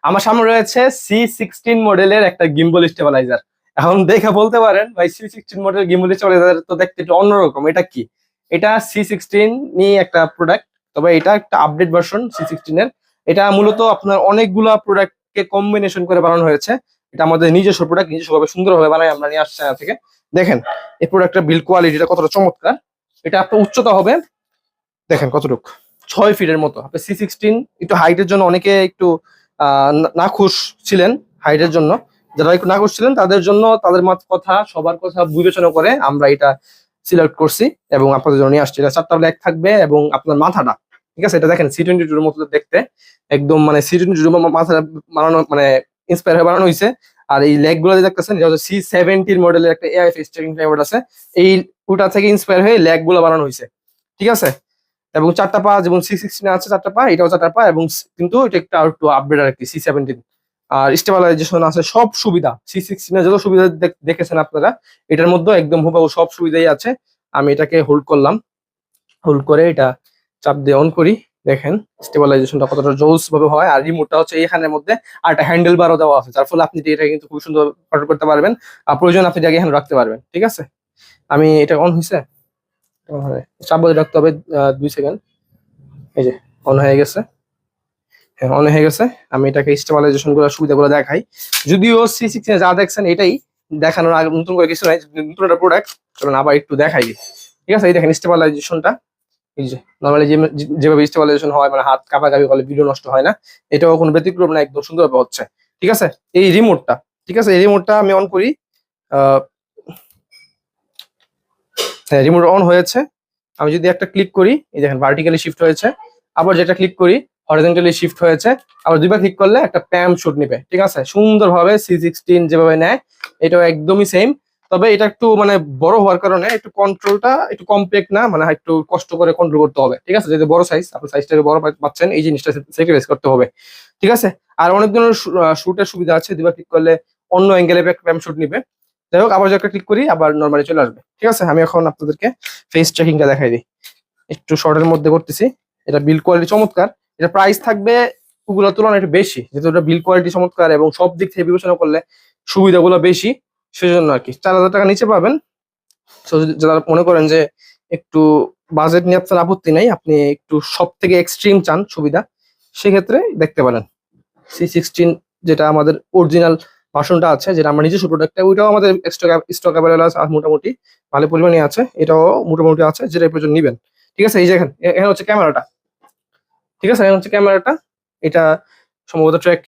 আমার সামনে রয়েছে C16 মডেলের একটা গিম্বল স্টেবিলাইজার। এখন দেখে বলতে পারেন ভাই C16 মডেল গিম্বল স্টেবিলাইজার তো দেখতে একটু অন্যরকম, এটা কি? এটা C16 নিয়ে একটা প্রোডাক্ট, তবে এটা একটা আপডেট ভার্সন C16 এর। এটা মূলত আপনার অনেকগুলা প্রোডাক্টকে কম্বিনেশন করে বানানো হয়েছে। এটা আমাদের নিজস্ব প্রোডাক্ট, নিজস্বভাবে সুন্দরভাবে বানাই আমরা নিয়ে আসছি চায়না থেকে। দেখেন এই প্রোডাক্টের বিল্ড কোয়ালিটিটা কতটা চমৎকার। এটা আপনার উচ্চতা হবে দেখেন কতটুকু, 6 ফিটের মতো। আপনি C16 একটু হাইটের জন্য অনেকে একটু নাখুশ ছিলেন হাইটের জন্য। যারা একটু নাখুশ ছিলেন তাদের জন্য, তাদের কথা সবার কথা বিবেচনা করে আমরা এটা সিলেক্ট করছি এবং আপনাদের জন্য নিয়ে আসছি। এটা 4টা লেগ থাকবে এবং আপনার মাথাটা, ঠিক আছে, এটা দেখেন C22 এর মতো দেখতে একদম, মানে C22 মাথা বানানো, মানে ইন্সপায়ার হয়ে বানানো হয়েছে। আর এই লেগ গুলো দেখতেছেন, এটা হচ্ছে C17 মডেলের একটা এআই স্টিয়ারিং ফ্রেমওয়ার্ক আছে, এই ওটা থেকে ইন্সপায়ার হয়ে লেগ গুলো বানানো হয়েছে, ঠিক আছে। এবং 4টা পা, যেমন C16 আছে 4টা পা, এটাও 4টা পা, এবং কিন্তু এটা একটু আপডেট আর কি C17। আর স্টেবিলাইজেশন আছে, সব সুবিধা C16 এর যত সুবিধা দেখেছেন আপনারা এটার মধ্যে একদম হুবহু সব সুবিধাই আছে। আমি এটাকে হোল্ড করলাম, হোল্ড করে এটা চাপ দিয়ে অন করি। দেখেন স্টেবিলাইজেশনটা কতটা জোস ভাবে হয়। আর রিমোটটা হচ্ছে এখানের মধ্যে, আর একটা হ্যান্ডেল বারও দেওয়া আছে, যার ফলে আপনি এটা কিন্তু খুব সুন্দর কন্ট্রোল করতে পারবেন। আর প্রয়োজন আপনি জায়গায় এখানে রাখতে পারবেন, ঠিক আছে। আমি এটা অন হয়েছে, চাপ বলে রাখতে হবে 2 সেকেন্ড। এই যে অন হয়ে গেছে, হ্যাঁ অন হয়ে গেছে। আমি এটাকে স্টেবিলাইজেশন গুলো সুবিধাগুলো দেখাই। যদিও C16 যা দেখছেন এটাই দেখানোর আগে, নতুন করে কিছু নাই, নতুন একটা প্রোডাক্ট, কারণ আবার একটু দেখাই দিই, ঠিক আছে। এই দেখেন স্টেবিলাইজেশনটা, এই যে নর্মালি যেভাবে স্টেবিলাইজেশন হয়, মানে হাত কাঁপাকাঁপি করলে ভিডিও নষ্ট হয় না, এটাও কোনো ব্যতিক্রম না, একদম সুন্দরভাবে হচ্ছে, ঠিক আছে। এই রিমোটটা, ঠিক আছে, এই রিমোটটা আমি অন করি। হ্যাঁ রিমোট অন হয়েছে। আমি যদি একটা ক্লিক করি, এই দেখেন ভার্টিক্যালি শিফট হয়েছে। আবার যেটা ক্লিক করি হরিজন্টালি শিফট হয়েছে। আবার দুইবার ক্লিক করলে একটা প্যাম শুট নিবে, ঠিক আছে, সুন্দরভাবে C16 যেভাবে নেয় এটাও একদমই সেম। তবে এটা একটু মানে বড় হওয়ার কারণে একটু কন্ট্রোলটা একটু কমপ্লেক্ট না, মানে একটু কষ্ট করে কন্ট্রোল করতে হবে, ঠিক আছে। যদি বড় সাইজ, আপনি সাইজটাকে বড় পাচ্ছেন, এই জিনিসটা স্যাক্রিফাইস করতে হবে, ঠিক আছে। আর অনেক ধরনের শুটের সুবিধা আছে, দুইবার ক্লিক করলে অন্য অ্যাঙ্গেলে প্যাম শুট নিবে। যাই হোক, আবার যখন ক্লিক করি আবার নর্মালি চলে আসবে, ঠিক আছে। আমি এখন আপনাদেরকে ফেস চেকিংটা দেখাই দিই, একটু শর্টের মধ্যে করতেছি। এটা বিল্ড কোয়ালিটি চমৎকার। এটা প্রাইস থাকবে ওগুলোর তুলনায় একটু বেশি, যেহেতু এটা বিল্ড কোয়ালিটি চমৎকার এবং সব দিক থেকে বিবেচনা করলে সুবিধাগুলো বেশি, সেজন্য আর কি 4000 টাকা নিচে পাবেন। তো যারা মনে করেন যে একটু বাজেট নিয়ে আপনার আপত্তি নাই, আপনি একটু সব থেকে এক্সট্রিম চান সুবিধা, সেক্ষেত্রে দেখতে পারেন C16, যেটা আমাদের অরিজিনাল ভার্সনটা আছে, যেটা আমার নিজস্ব প্রোডাক্টটা, ওইটাও আমাদের স্টক অ্যাভেলেবল আছে, আর মোটামুটি ভালো পরিমাণে আছে। এটাও মোটামুটি আছে, যেটা প্রয়োজন নিবেন, ঠিক আছে। এই যে এখানে হচ্ছে ক্যামেরাটা, ঠিক আছে, এখানে হচ্ছে ক্যামেরাটা। এটা সম্ভবত ট্র্যাক